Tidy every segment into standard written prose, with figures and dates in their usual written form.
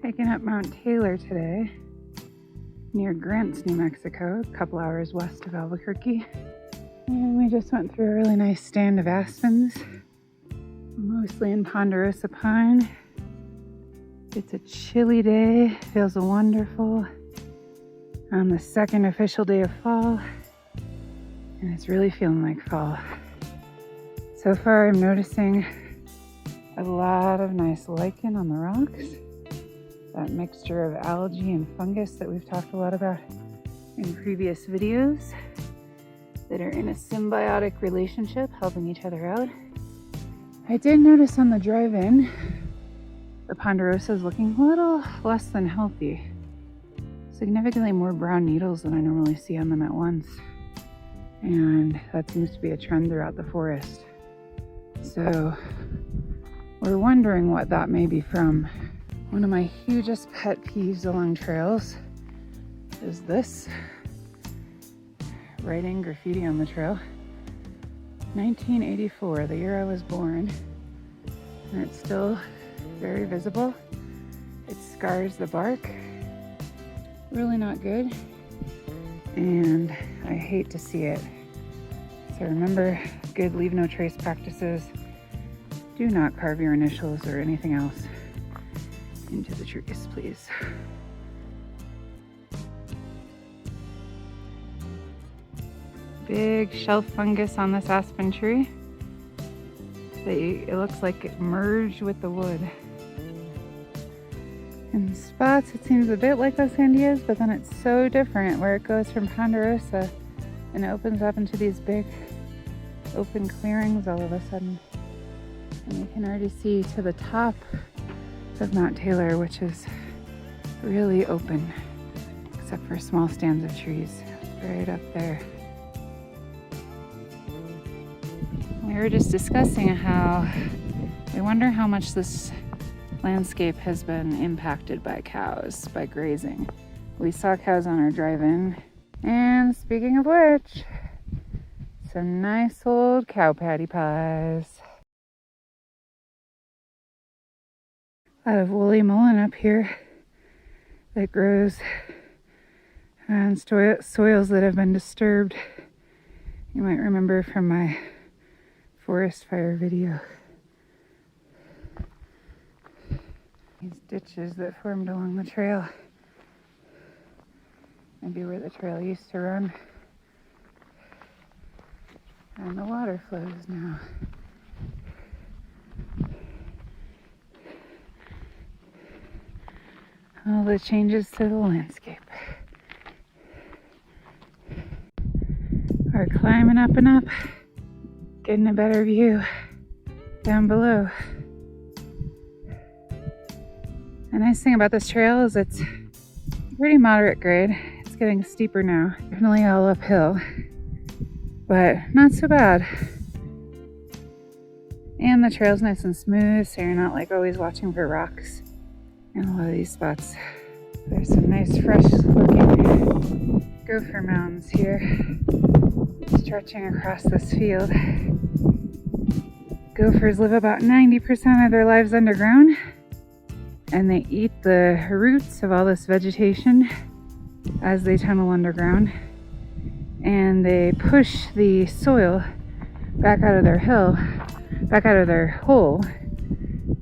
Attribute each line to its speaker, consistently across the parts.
Speaker 1: Hiking up Mount Taylor today, near Grants, New Mexico, a couple hours west of Albuquerque. And we just went through a really nice stand of aspens, mostly in Ponderosa pine. It's a chilly day, feels wonderful on the second official day of fall, and it's really feeling like fall. So far I'm noticing a lot of nice lichen on the rocks. That mixture of algae and fungus that we've talked a lot about in previous videos that are in a symbiotic relationship, helping each other out. I did notice on the drive-in, the Ponderosa is looking a little less than healthy. Significantly more brown needles than I normally see on them at once. And that seems to be a trend throughout the forest. So we're wondering what that may be from. One of my hugest pet peeves along trails is this. Writing graffiti on the trail. 1984, the year I was born. And it's still very visible. It scars the bark. Really not good. And I hate to see it. So remember, good leave no trace practices. Do not carve your initials or anything else into the trees, please. Big shelf fungus on this aspen tree. It looks like it merged with the wood. In spots it seems a bit like those Sandias, but then it's so different where it goes from Ponderosa and it opens up into these big open clearings all of a sudden. And you can already see to the top of Mount Taylor, which is really open, except for small stands of trees right up there. We were just discussing how we wonder how much this landscape has been impacted by cows, by grazing. We saw cows on our drive-in, and speaking of which, some nice old cow patty pies. A lot of woolly mullein up here that grows on soils that have been disturbed. You might remember from my forest fire video. These ditches that formed along the trail. Maybe where the trail used to run. And the water flows now. All the changes to the landscape. We're climbing up and up, getting a better view down below. The nice thing about this trail is it's pretty moderate grade. It's getting steeper now, definitely all uphill, but not so bad. And the trail's nice and smooth, so you're not like always watching for rocks in a lot of these spots. There's some nice fresh looking gopher mounds here stretching across this field. Gophers live about 90% of their lives underground, and they eat the roots of all this vegetation as they tunnel underground, and they push the soil back out of their hole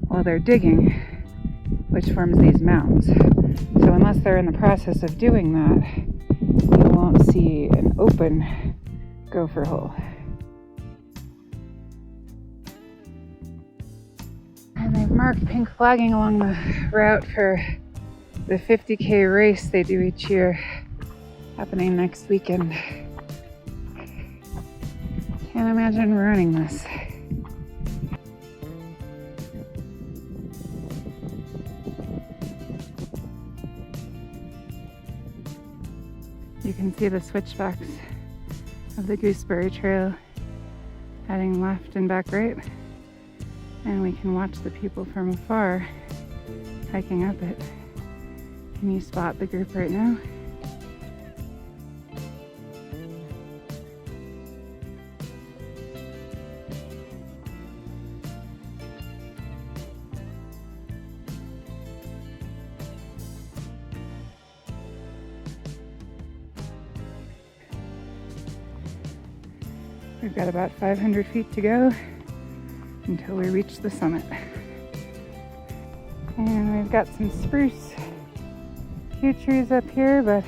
Speaker 1: while they're digging, which forms these mounds. So unless they're in the process of doing that, you won't see an open gopher hole. And they've marked pink flagging along the route for the 50K race they do each year, happening next weekend. Can't imagine running this. You can see the switchbacks of the Gooseberry Trail heading left and back right, and we can watch the people from afar hiking up it. Can you spot the group right now? We've got about 500 feet to go until we reach the summit. And we've got some spruce, few trees up here, but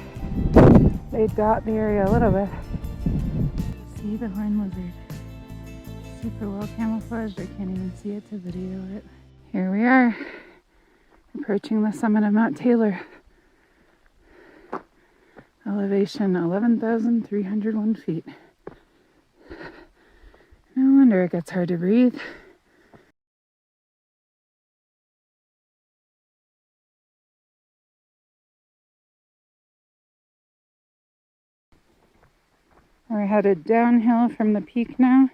Speaker 1: they dot the area a little bit. See the horned lizard. Super well camouflaged. I can't even see it to video it. Here we are, approaching the summit of Mount Taylor. Elevation 11,301 feet. No wonder it gets hard to breathe. We're headed downhill from the peak now,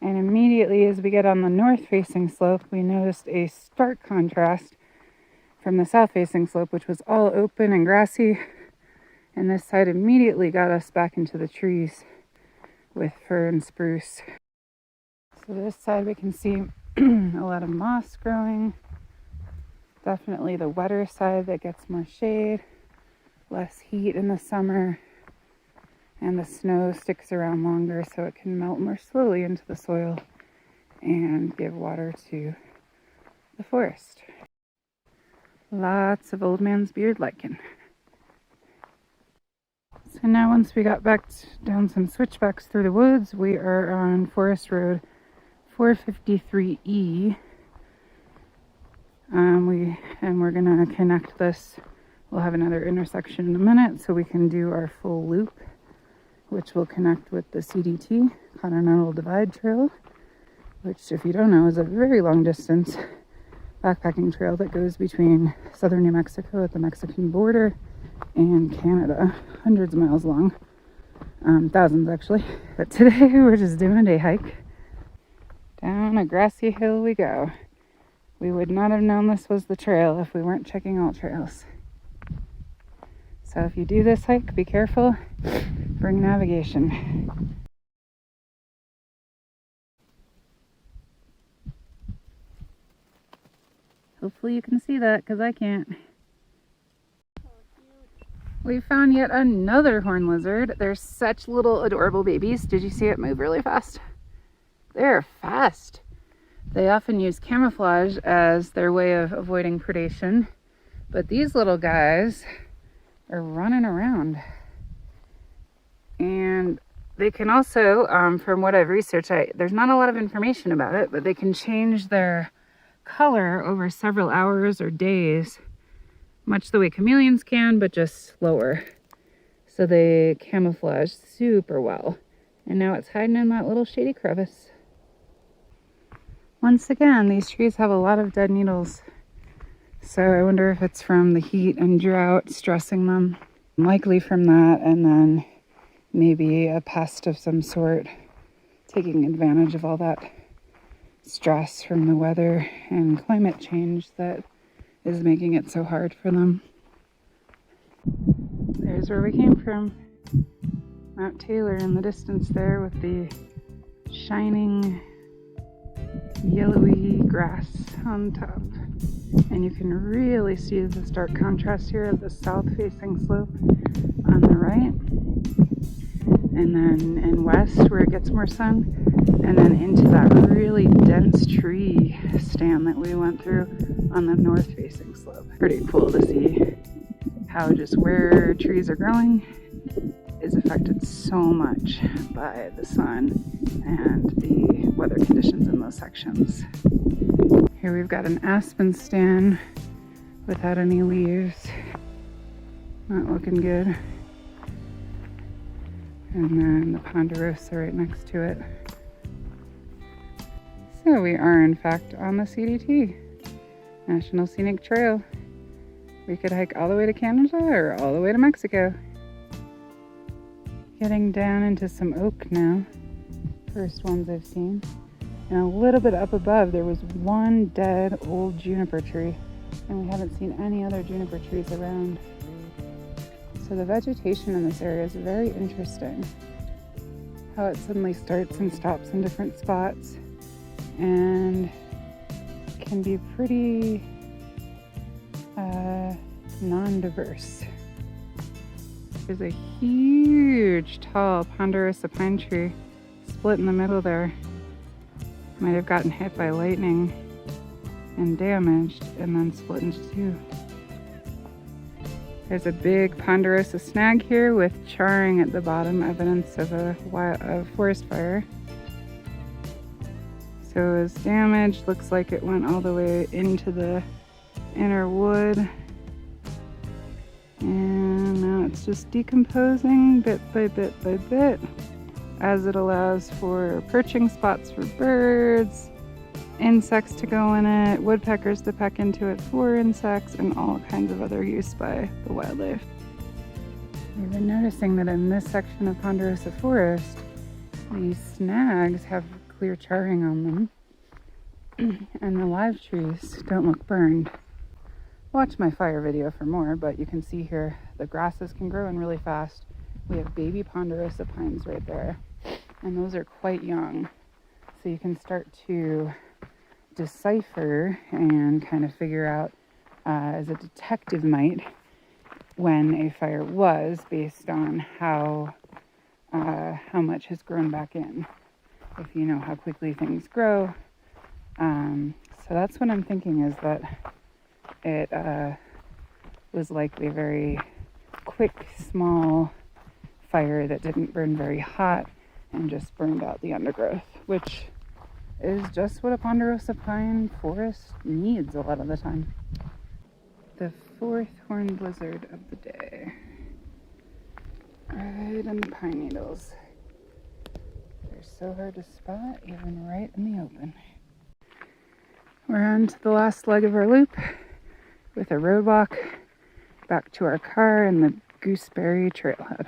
Speaker 1: and immediately as we get on the north-facing slope, we noticed a stark contrast from the south-facing slope, which was all open and grassy, and this side immediately got us back into the trees with fir and spruce. So this side we can see a lot of moss growing. Definitely the wetter side that gets more shade, less heat in the summer, and the snow sticks around longer so it can melt more slowly into the soil and give water to the forest. Lots of old man's beard lichen. So now once we got back down some switchbacks through the woods, we are on Forest Road 453E. We're gonna connect this. We'll have another intersection in a minute so we can do our full loop, which will connect with the CDT, Continental Divide Trail, which, if you don't know, is a very long distance backpacking trail that goes between southern New Mexico at the Mexican border and Canada. Hundreds of miles long, thousands actually. But today we're just doing a day hike. Down a grassy hill we go. We would not have known this was the trail if we weren't checking all trails. So if you do this hike, be careful. Bring navigation. Hopefully you can see that, because I can't. We found yet another horned lizard. They're such little adorable babies. Did you see it move really fast? They're fast. They often use camouflage as their way of avoiding predation, but these little guys are running around. And they can also, from what I've researched, there's not a lot of information about it, but they can change their color over several hours or days, much the way chameleons can, but just slower. So they camouflage super well. And now it's hiding in that little shady crevice. Once again, these trees have a lot of dead needles. So I wonder if it's from the heat and drought stressing them. Likely from that, and then maybe a pest of some sort taking advantage of all that stress from the weather and climate change that is making it so hard for them. There's where we came from. Mount Taylor in the distance there with the shining yellowy grass on top. And you can really see the stark contrast here of the south-facing slope on the right. And then in west where it gets more sun. And then into that really dense tree stand that we went through on the north-facing slope. Pretty cool to see how just where trees are growing is affected so much by the sun and the weather conditions in those sections. Here we've got an aspen stand without any leaves. Not looking good. And then the Ponderosa right next to it. So we are in fact on the CDT, National Scenic Trail. We could hike all the way to Canada or all the way to Mexico. Getting down into some oak now. First ones I've seen. And a little bit up above there was one dead old juniper tree. And we haven't seen any other juniper trees around. So the vegetation in this area is very interesting. How it suddenly starts and stops in different spots. And can be pretty non-diverse. There's a huge tall Ponderosa pine tree split split in the middle there. Might have gotten hit by lightning and damaged and then split into two. There's a big Ponderosa snag here with charring at the bottom, evidence of a forest fire. So it was damaged, looks like it went all the way into the inner wood. And now it's just decomposing bit by bit by bit as it allows for perching spots for birds, insects to go in it, woodpeckers to peck into it for insects, and all kinds of other use by the wildlife. We've been noticing that in this section of Ponderosa forest, these snags have clear charring on them, and the live trees don't look burned. Watch my fire video for more, but you can see here the grasses can grow in really fast. We have baby Ponderosa pines right there, and those are quite young. So you can start to decipher and kind of figure out, as a detective might, when a fire was based on how much has grown back in, if you know how quickly things grow. So that's what I'm thinking, is that it was likely a very quick, small fire that didn't burn very hot and just burned out the undergrowth, which is just what a Ponderosa pine forest needs a lot of the time. The fourth horned lizard of the day. Right in the pine needles. They're so hard to spot, even right in the open. We're on to the last leg of our loop with a road walk back to our car and the gooseberry trailhead.